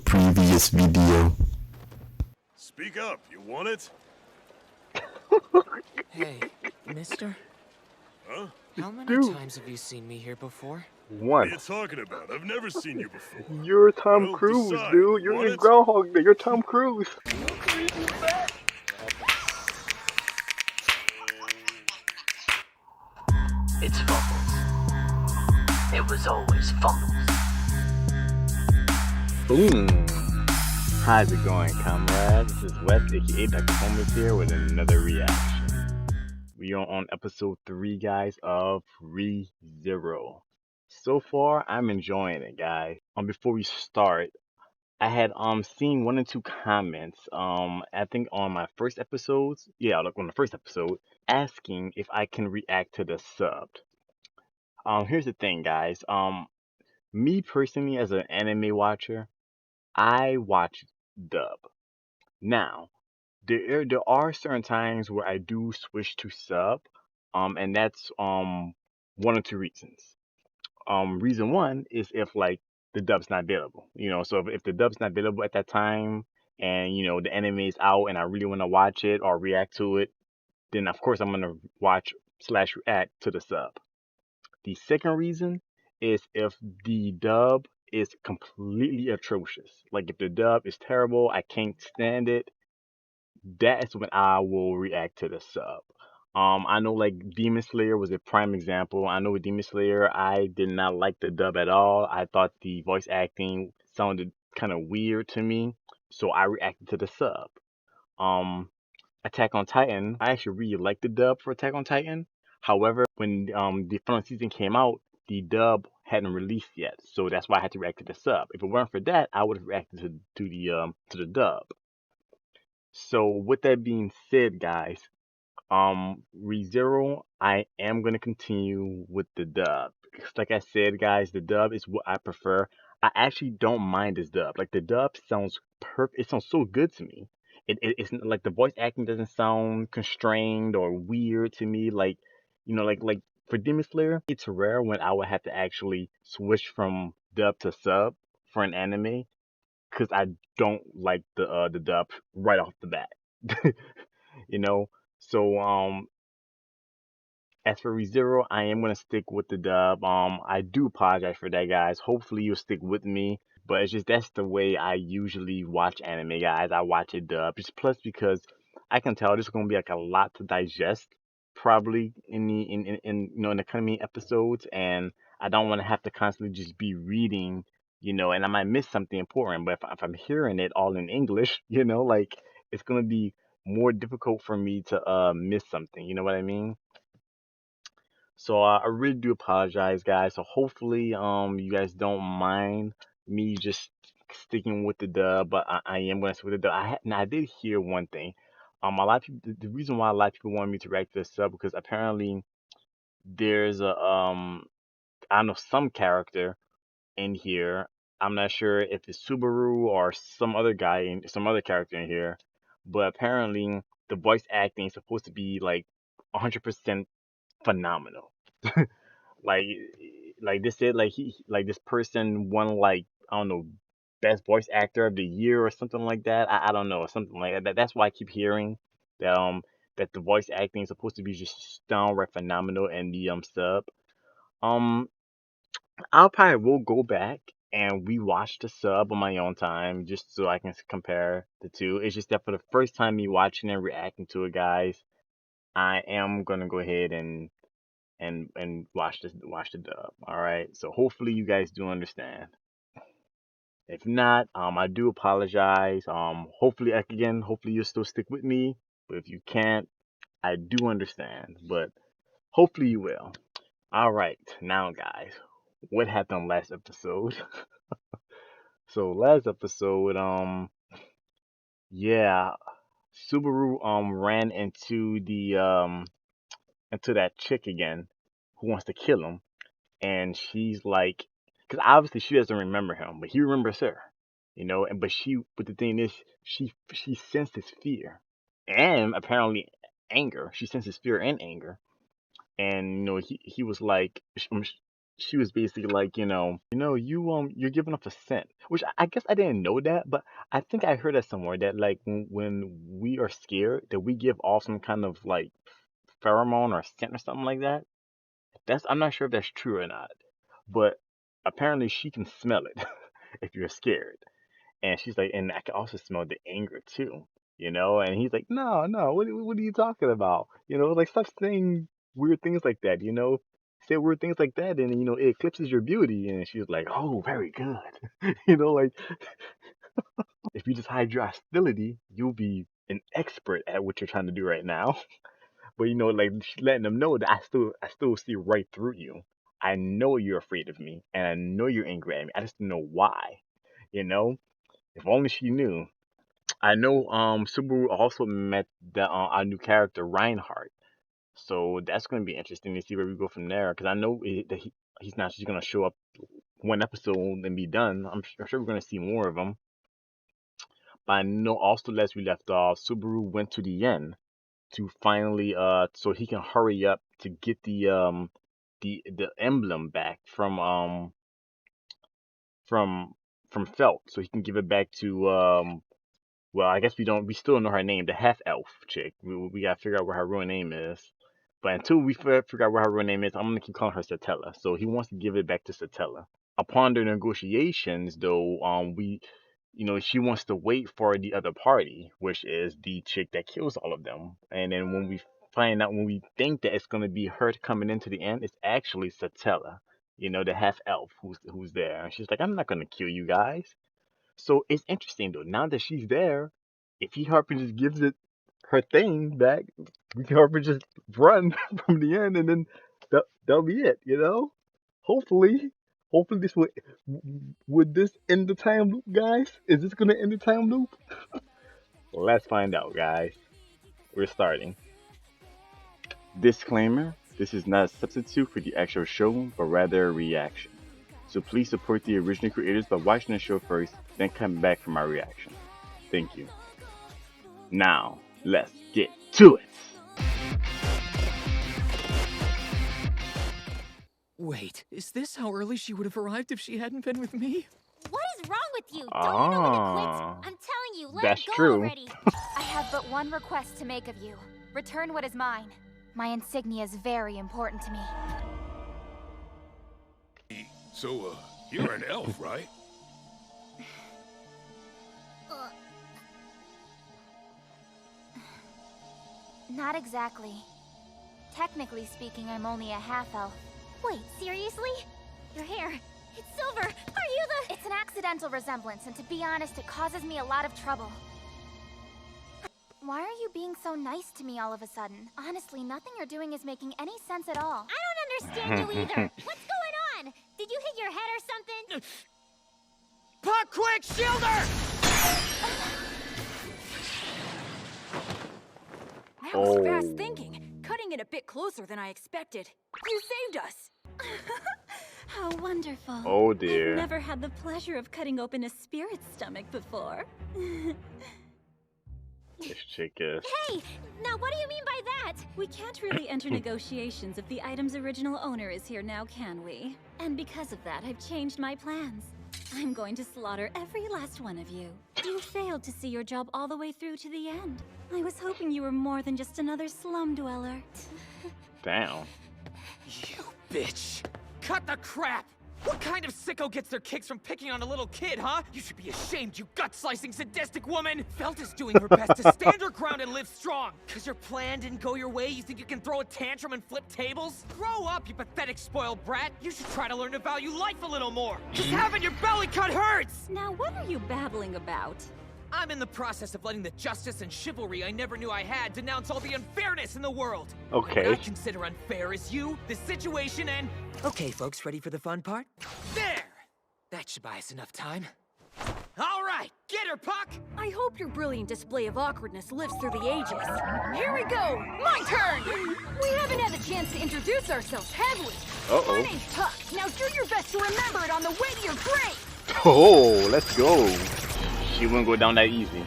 previous video. Speak up, you want it? Hey, mister? Huh? How many Dude. times have you seen me here before? What are you Once. talking about? I've never seen you before. You're Tom Well, Cruise, decide. dude. You You're want in it? Groundhog Day. You're Tom Cruise. It's Fumbles. It was always Fumbles. Boom. How's it going, comrades? This is Wes, aka Dr. Homeless here with another reaction. We are on episode 3, guys, of ReZero. So far, I'm enjoying it, guys. Before we start, I had seen 1 or 2 comments I think on my first episodes, like on the first episode, asking if I can react to the subbed. Here's the thing, guys. Me personally, as an anime watcher, I watch dub. Now, there are certain times where I do switch to sub, and that's 1 or 2 reasons. Reason 1 is if like the dub's not available, So if the dub's not available at that time, and the anime is out, and I really want to watch it or react to it, then of course I'm gonna watch slash react to the sub. The second reason is if the dub is completely atrocious. Like if the dub is terrible, I can't stand it, that's when I will react to the sub. I know like Demon Slayer was a prime example. I know with Demon Slayer, I did not like the dub at all. I thought the voice acting sounded kind of weird to me, so I reacted to the sub. Um, Attack on Titan, I actually really liked the dub for Attack on Titan. However, when the final season came out, the dub hadn't released yet, so that's why I had to react to the sub. If it weren't for that, I would have reacted to the dub. So with that being said, guys, ReZero, I am gonna continue with the dub. Because like I said, guys, the dub is what I prefer. I actually don't mind this dub. Like the dub sounds perfect. It sounds so good to me. It's like the voice acting doesn't sound constrained or weird to me. Like, like for Demon Slayer, it's rare when I would have to actually switch from dub to sub for an anime because I don't like the dub right off the bat. you know. So as for ReZero, I am gonna stick with the dub. I do apologize for that, guys. Hopefully you'll stick with me. But it's just that's the way I usually watch anime, guys. I watch it dub. Just plus because I can tell this is gonna be like a lot to digest, probably in the coming episodes, and I don't want to have to constantly just be reading, and I might miss something important. But if I'm hearing it all in English, like it's gonna be more difficult for me to miss something. You know what I mean? So I really do apologize, guys. So hopefully, you guys don't mind me just sticking with the dub, but I am gonna stick with the dub. Now I did hear one thing. A lot of people. The reason why a lot of people want me to react to this sub because apparently there's a I don't know, some character in here. I'm not sure if it's Subaru or some other character in here, but apparently the voice acting is supposed to be like 100% phenomenal. like they said like this person won like I don't know best voice actor of the year or something like that. I don't know, something like that. That's why I keep hearing that that the voice acting is supposed to be just downright phenomenal in the sub. Um I'll probably will go back and rewatch the sub on my own time just so I can compare the two. It's just that for the first time me watching and reacting to it, guys, I am gonna go ahead and watch the dub. All right. So hopefully you guys do understand. If not, I do apologize. Hopefully you'll still stick with me. But if you can't, I do understand. But hopefully you will. All right. Now, guys, what happened last episode? So last episode, yeah, Subaru ran into that chick again who wants to kill him, and she's like, because obviously she doesn't remember him, but he remembers her, but the thing is, she senses fear and apparently anger. She senses fear and anger, and he was like, she was basically like, you're giving off a scent, which I guess I didn't know that, but I think I heard that somewhere that like when we are scared, that we give off some kind of like pheromone or scent or something like that. I'm not sure if that's true or not, but apparently she can smell it if you're scared. And she's like, and I can also smell the anger too, And he's like, no, no, what are you talking about? Like stop saying weird things like that, Say weird things like that, and it eclipses your beauty. And she's like, oh, very good, like if you just hide your hostility, you'll be an expert at what you're trying to do right now. But like she's letting them know that I still see right through you. I know you're afraid of me, and I know you're angry at me. I just don't know why, you know. If only she knew. I know Subaru also met our new character Reinhardt, so that's going to be interesting to see where we go from there. Because I know that he's not just going to show up one episode and be done. I'm sure we're going to see more of him. But I know also, as we left off, Subaru went to the end to finally so he can hurry up to get the emblem back from Felt, so he can give it back to well, I guess we still don't know her name, the half elf chick. We gotta figure out what her real name is. But until we figure out what her real name is, I'm gonna keep calling her Satella. So he wants to give it back to Satella. Upon the negotiations, though, she wants to wait for the other party, which is the chick that kills all of them. And then when we think that it's gonna be her coming into the end, it's actually Satella, the half elf who's there. And she's like, I'm not gonna kill you guys. So it's interesting though. Now that she's there, if Harper just gives it her thing back, Harper just run from the end, and then that'll be it. Hopefully this would this end the time loop, guys? Is this gonna end the time loop? Let's find out, guys. We're starting. Disclaimer: this is not a substitute for the actual show, but rather a reaction. So please support the original creators by watching the show first, then come back for my reaction. Thank you. Now, let's get to it! Wait, is this how early she would have arrived if she hadn't been with me? What is wrong with you? Don't you know when to quit? I'm telling you, let it go true. already. I have but one request to make of you. Return what is mine. My insignia is very important to me. So, you're an elf, right? Not exactly. Technically speaking, I'm only a half-elf. Wait, seriously? Your hair, it's silver! Are you the— It's an accidental resemblance, and to be honest, it causes me a lot of trouble. Why are you being so nice to me all of a sudden? Honestly, nothing you're doing is making any sense at all. I don't understand you either! What's going on? Did you hit your head or something? Puck, quick, shield her! That was fast thinking, cutting it a bit closer than I expected. You saved us! How wonderful. Oh dear. I've never had the pleasure of cutting open a spirit's stomach before. This chick is. Hey! Now what do you mean by that? We can't really enter negotiations if the item's original owner is here now, can we? And because of that, I've changed my plans. I'm going to slaughter every last one of you. You failed to see your job all the way through to the end. I was hoping you were more than just another slum dweller. Damn. You bitch! Cut the crap! What kind of sicko gets their kicks from picking on a little kid, huh? You should be ashamed, you gut-slicing sadistic woman! Felt is doing her best to stand her ground and live strong! Cause your plan didn't go your way, you think you can throw a tantrum and flip tables? Grow up, you pathetic spoiled brat! You should try to learn to value life a little more! Just having your belly cut hurts! Now what are you babbling about? I'm in the process of letting the justice and chivalry I never knew I had denounce all the unfairness in the world. Okay. What I consider unfair is you, the situation, and... Okay, folks, ready for the fun part? There! That should buy us enough time. All right, get her, Puck! I hope your brilliant display of awkwardness lives through the ages. Here we go! My turn! We haven't had the chance to introduce ourselves, have we? Uh-oh. My name's Puck. Now do your best to remember it on the way to your grave! Oh, let's go. She wouldn't go down that easy.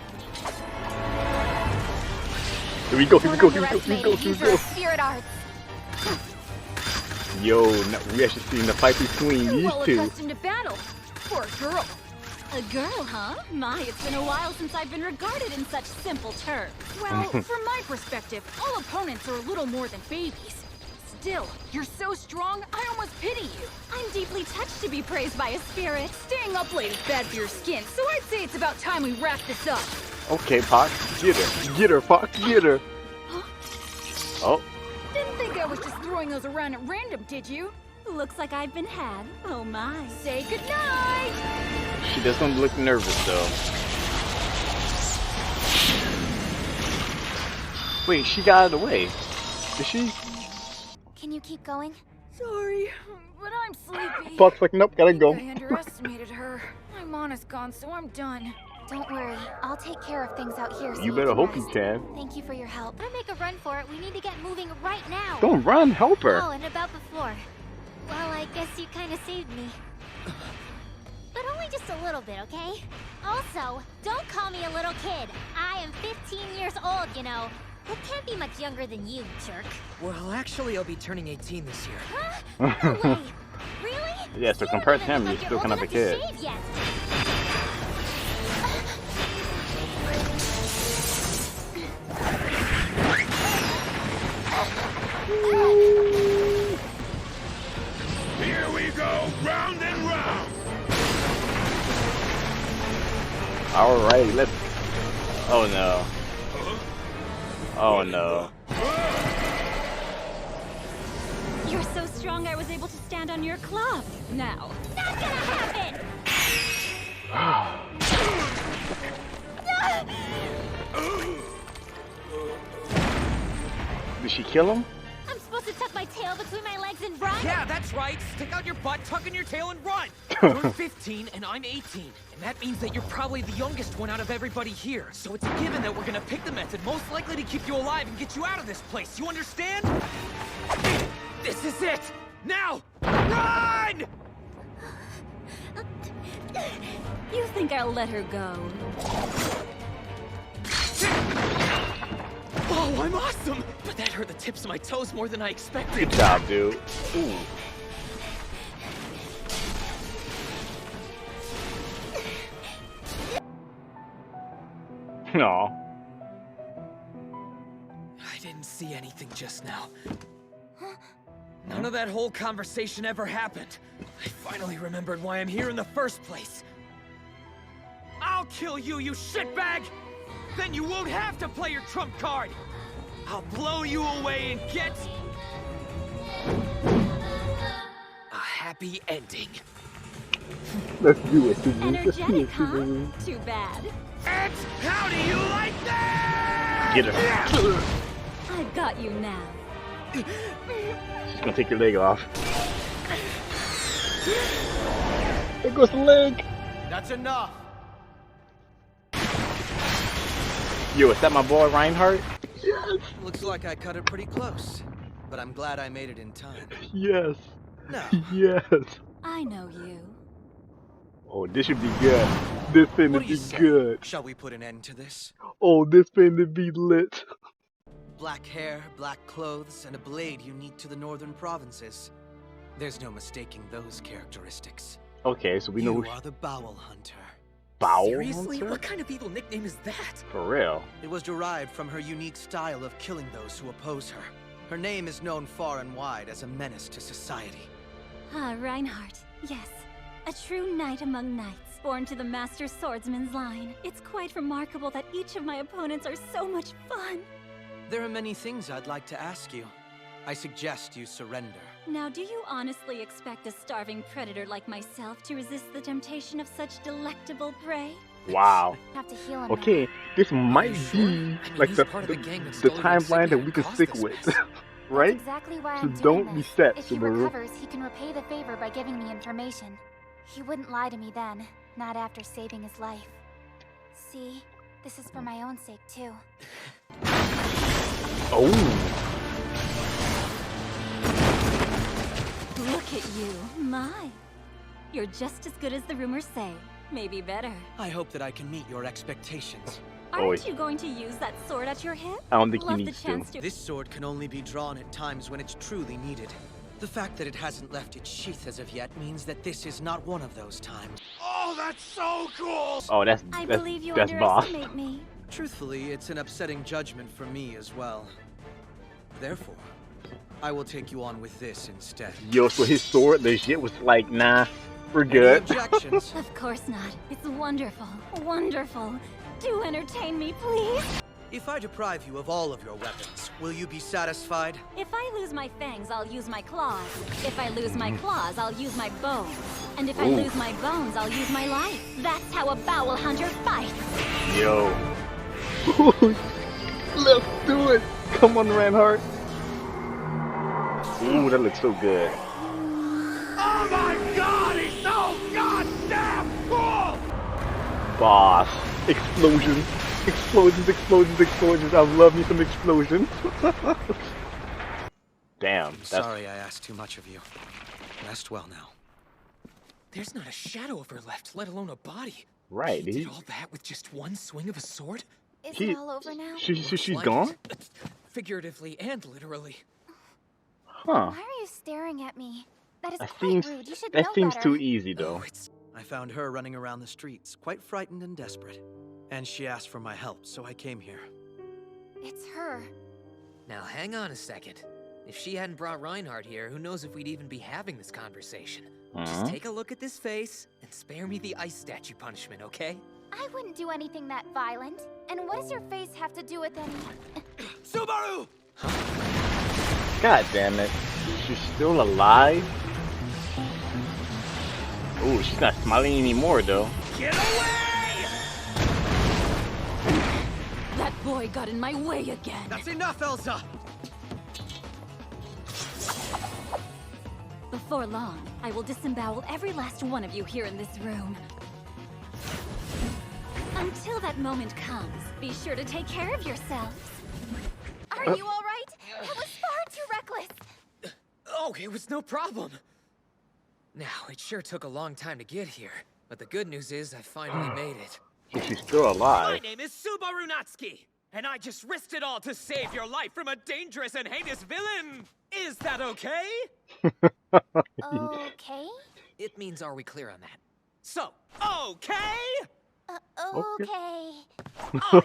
Here we go, here we go, here we go, here we go, here we go. Spirit arts. Yo, we actually seen the fight between You're these well two. accustomed to battle. For a girl. A girl, huh? My, it's been a while since I've been regarded in such simple terms. Well, from my perspective, all opponents are a little more than babies. Still, you're so strong, I almost pity you. I'm deeply touched to be praised by a spirit. Staying up late is bad for your skin, so I'd say it's about time we wrap this up. Okay, Pac, get her. Get her, Pac, get her. Oh, Didn't think I was just throwing those around at random, did you? Looks like I've been had. Oh my. Say goodnight! she doesn't look nervous though. Wait, she got out of the way. Did she? Can you keep going? Sorry, but I'm sleepy. Pac's like, nope, gotta I go. underestimated her. My mana's gone, so I'm done. Don't worry, I'll take care of things out here. So You better hope you rest. can. Thank you for your help. I'm gonna make a run for it. We need to get moving right now. Don't run, help her. Oh, and about the floor. Well, I guess you kind of saved me. But only just a little bit, okay? Also, don't call me a little kid. I am 15 years old, you know. Who can't be much younger than you, jerk? Well, actually, I'll be turning 18 this year. Huh? No way. Really? Yeah, so You compared to don't him, even you're look still like kind of a old enough kid. to shave yet. Here we go, round and round. Alright, let's. Oh no. Oh no. You're so strong I was able to stand on your club. Now. Not gonna happen! Did she kill him? I'm supposed to tuck my tail between my legs and run? Yeah, that's right. Stick out your butt, tuck in your tail, and run. You're 15 and I'm 18. And that means that you're probably the youngest one out of everybody here. So it's a given that we're gonna pick the method most likely to keep you alive and get you out of this place. You understand? This is it! Now! Run! You think I'll let her go? Oh, I'm awesome! But that hurt the tips of my toes more than I expected. Good job, dude. Ooh. Aw. I didn't see anything just now. None of that whole conversation ever happened. I finally remembered why I'm here in the first place. I'll kill you, you shitbag! Then you won't have to play your trump card! I'll blow you away and get... a happy ending. Let's do it, Susan. Let's do Energetic, it, huh? Susan. Too bad. And how do you like that? Get her. I've got you now. She's gonna take your leg off. There goes the leg. That's enough. Yo, is that my boy Reinhardt? Looks like I cut it pretty close, but I'm glad I made it in time. Yes. Now, Yes. I know you. Oh, this should be good. This finna what do you be say? good. Shall we put an end to this? Oh, this finna be lit. Black hair, black clothes, and a blade unique to the northern provinces. There's no mistaking those characteristics. Okay, so we know You who are the Bowel Hunter. Bow Seriously? Hunter? What kind of evil nickname is that? For real. It was derived from her unique style of killing those who oppose her. Her name is known far and wide as a menace to society. Ah, Reinhardt. Yes. A true knight among knights, born to the master swordsman's line. It's quite remarkable that each of my opponents are so much fun. There are many things I'd like to ask you. I suggest you surrender. Now, do you honestly expect a starving predator like myself to resist the temptation of such delectable prey? Wow. Have to heal him. Okay, this might sure? be I mean, like he's the, part of the, the gang that the stole your timeline insignia that we and can caused stick this with. mess. Right? That's exactly why So I'm doing don't be this. set, If he Subaru. recovers, he can repay the favor by giving me information. He wouldn't lie to me then, not after saving his life. See, this is for my own sake too. Oh. Look at you. My. You're just as good as the rumors say. Maybe better. I hope that I can meet your expectations. Aren't you going to use that sword at your hip? I don't think he Love the needs to. chance to. This sword can only be drawn at times when it's truly needed. The fact that it hasn't left its sheath as of yet means that this is not one of those times. Oh, that's so cool! Oh, I believe you that's boss. underestimate me. Truthfully, it's an upsetting judgment for me as well. Therefore, I will take you on with this instead. Yo, so his sword legit was like, nah, we're Any good. objections? Of course not. It's wonderful. Wonderful. Do entertain me, please. If I deprive you of all of your weapons, will you be satisfied? If I lose my fangs, I'll use my claws. If I lose my claws, I'll use my bones. And if I lose my bones, I'll use my life. That's how a bowel hunter fights. Yo. Let's do it. Come on, Reinhardt. Ooh, that looks so good. Oh my god, he's so goddamn cool! Boss. Explosions. Explosions, explosions, explosions. I love me some explosions. Damn. That's... Sorry I asked too much of you. Rest well now. There's not a shadow of her left, let alone a body. Right. He did all that with just one swing of a sword? Is it all over now? She's Like gone? it. Figuratively and literally. Huh. Why are you staring at me? That is That quite seems rude. You should that know seems better. too easy though. Oh, it's... I found her running around the streets, quite frightened and desperate. And she asked for my help, so I came here. It's her. Now hang on a second. If she hadn't brought Reinhardt here, who knows if we'd even be having this conversation. Just take a look at this face and spare me the ice statue punishment, okay? I wouldn't do anything that violent. And what does your face have to do with any... Subaru! God damn it. She's still alive? Oh, she's not smiling anymore though. Get away! That boy got in my way again. That's enough, Elsa! Before long, I will disembowel every last one of you here in this room. Until that moment comes, be sure to take care of yourselves. Are you all right? That was far too reckless. Oh, it was no problem. Now, it sure took a long time to get here, but the good news is I finally made it. So she's still My alive. name is Subaru Natsuki, and I just risked it all to save your life from a dangerous and heinous villain. Is that okay? Okay. It means are we clear on that? So, okay? Okay.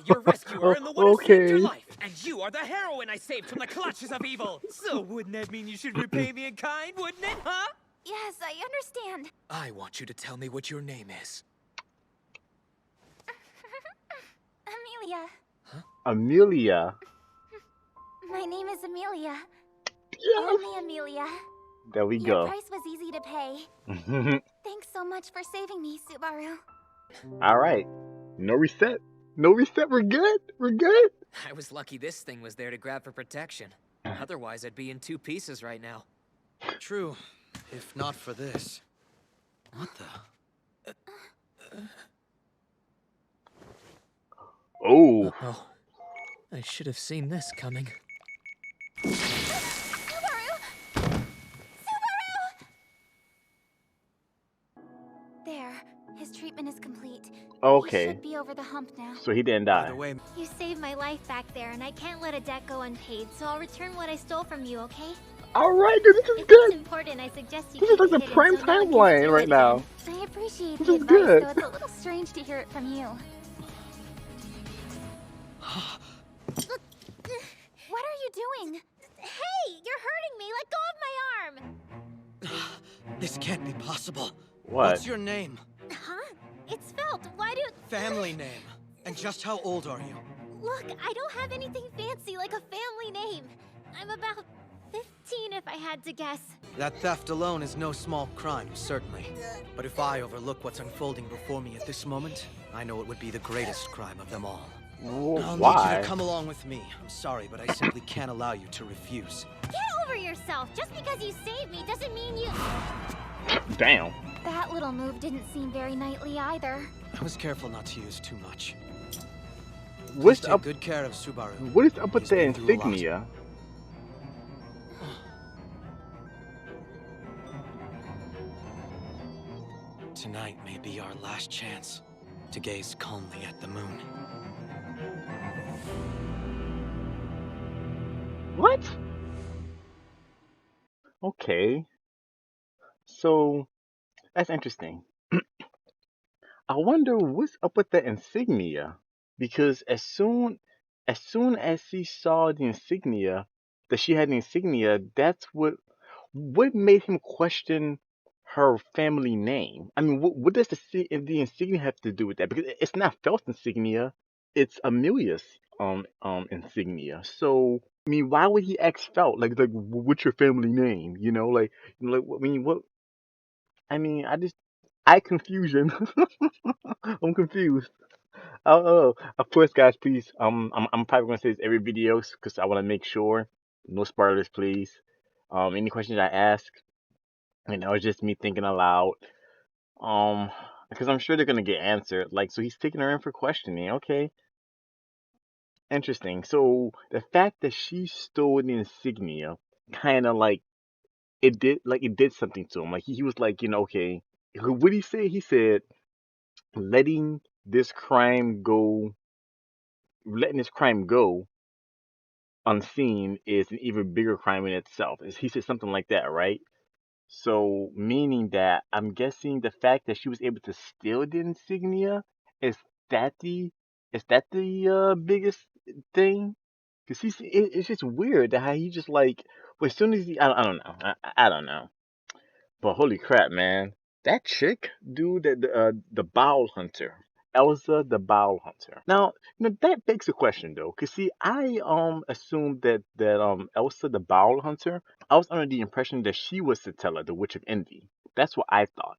Your rescuer and the one who saved your Okay. life. And you are the heroine I saved from the clutches of evil. So wouldn't that mean you should repay me in kind, wouldn't it, huh? Yes, I understand. I want you to tell me what your name is. Amelia. Amelia. My name is Amelia. Yes. Only Amelia. There we Your go. price was easy to pay. Thanks so much for saving me, Subaru. Alright. No reset. No reset. We're good. We're good. I was lucky this thing was there to grab for protection. Otherwise, I'd be in two pieces right now. True, if not for this. What the? Oh. Oh, I should have seen this coming. Subaru! Subaru! There. His treatment is complete. He Okay. should be over the hump now. So he didn't By die. the way, You saved my life back there, and I can't let a debt go unpaid, so I'll return what I stole from you, okay? Alright, dude, this is If it's good. important, I suggest you This is keep like it the hidden prime so no one can timeline steal right it now. again. I appreciate This the is advice, good. though it's a little strange to hear it from you. What are you doing? Hey, you're hurting me! Let go of my arm! this can't be possible. What? What's your name? Huh? It's Felt. Why do... Family name. And just how old are you? Look, I don't have anything fancy like a family name. I'm about 15 if I had to guess. That theft alone is no small crime, certainly. But if I overlook what's unfolding before me at this moment, I know it would be the greatest crime of them all. I'll need you Why? to come along with me. I'm sorry, but I simply can't allow you to refuse. Get over yourself! Just because you saved me doesn't mean you... Damn. That little move didn't seem very knightly either. I was careful not to use too much. What's Please take up? good care of Subaru. What is up with He's the been through a lot. insignia? Tonight may be our last chance to gaze calmly at the moon. What? Okay. So that's interesting. I wonder what's up with the insignia. Because as soon as she saw the insignia, that she had the insignia, that's what made him question her family name. I mean, what does the insignia have to do with that? Because it's not Felt's insignia, it's Amelia's insignia. So I mean, why would he ask Felt like what's your family name? I mean, what? I mean, I confusion. I'm confused. Oh, of course, guys, please. I'm probably gonna say this every video because I want to make sure. No spoilers, please. Any questions I ask, it's just me thinking aloud. Um, because I'm sure they're gonna get answered. Like, so he's taking her in for questioning. Okay, interesting. So the fact that she stole the insignia, kind of like it did something to him. Like he was like, okay. What did he say? He said, letting this crime go, letting this crime go unseen is an even bigger crime in itself. He said something like that, right? So, meaning that I'm guessing the fact that she was able to steal the insignia is that the biggest thing? Because it's just weird that how he just like, well, as soon as I don't know, I don't know. But holy crap, man. That chick, dude, the Bowl Hunter. Elsa the Bowl Hunter. Now, that begs a question though, cause see, I assumed that Elsa the Bowl Hunter, I was under the impression that she was Satella, the Witch of Envy. That's what I thought.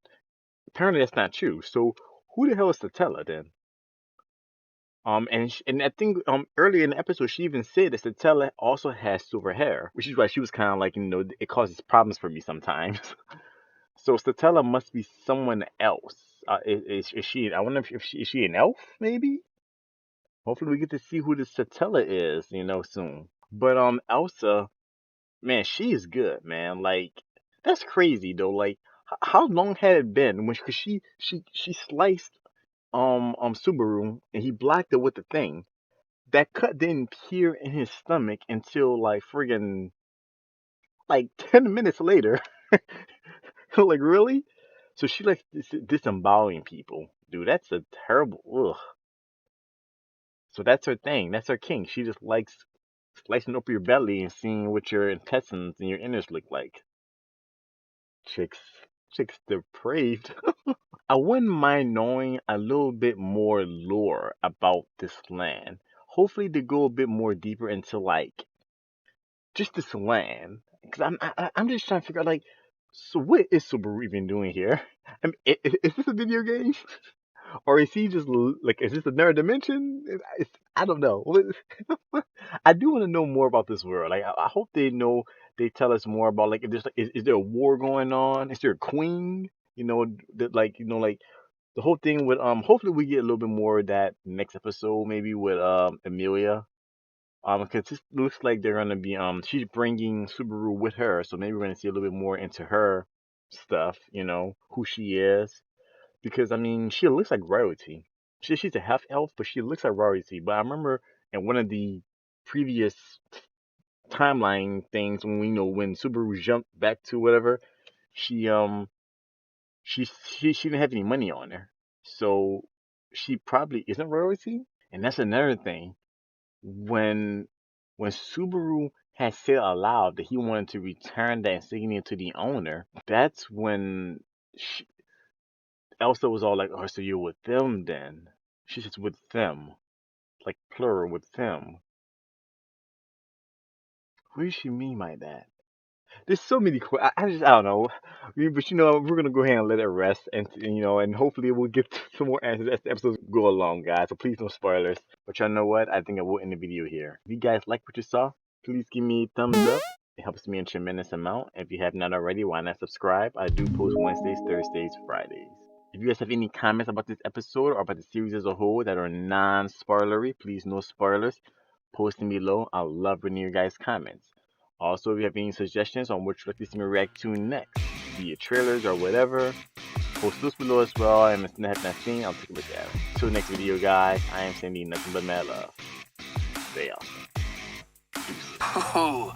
Apparently, that's not true. So, who the hell is Satella then? And I think earlier in the episode she even said that Satella also has silver hair, which is why she was kind of like, it causes problems for me sometimes. So Statella must be someone else. Is she? I wonder if is she an elf? Maybe. Hopefully we get to see who this Statella is, soon. But Elsa, man, she is good, man. Like that's crazy though. Like how long had it been when? Cause she sliced Subaru and he blocked it with the thing. That cut didn't appear in his stomach until like friggin' like 10 minutes later. Like really? So she likes disemboweling people, dude. That's a terrible. Ugh. So that's her thing. That's her king. She just likes slicing up your belly and seeing what your intestines and your innards look like. Chicks, chicks depraved. I wouldn't mind knowing a little bit more lore about this land. Hopefully, they go a bit more deeper into like just this land. Because I'm just trying to figure out like, so what is Subaru even doing here? I mean, is this a video game? Or is he just like, is this another dimension? I don't know. I do want to know more about this world. Like, I hope they tell us more about like, if there's like, is there a war going on? Is there a queen? That like, like the whole thing with hopefully we get a little bit more of that next episode, maybe with Amelia. Because this looks like they're gonna be she's bringing Subaru with her, so maybe we're gonna see a little bit more into her stuff. Who she is because I mean she looks like royalty. She's a half elf, but she looks like royalty. But I remember in one of the previous timeline things when when Subaru jumped back to whatever, she she didn't have any money on her, so she probably isn't royalty. And that's another thing when Subaru had said aloud that he wanted to return that insignia to the owner. That's when Elsa was all like, "Oh, so you're with them then?" She says, "With them," like plural, with them. What does she mean by that? There's so many questions. I don't know. But we're gonna go ahead and let it rest, and hopefully we'll get some more answers as the episodes go along, guys. So please no spoilers. But y'all know what? I think I will end the video here. If you guys like what you saw, please give me a thumbs up. It helps me a tremendous amount. If you have not already, why not subscribe? I do post Wednesdays, Thursdays, Fridays. If you guys have any comments about this episode or about the series as a whole that are non-spoilery, please no spoilers. Post them below. I love reading your guys' comments. Also, if you have any suggestions on which you'd like to see me react to next, be it trailers or whatever, post those below as well. And if you have not seen, I'll take a look at it. Till next video, guys, I am sending nothing but mad love. Stay awesome. Peace. Oh,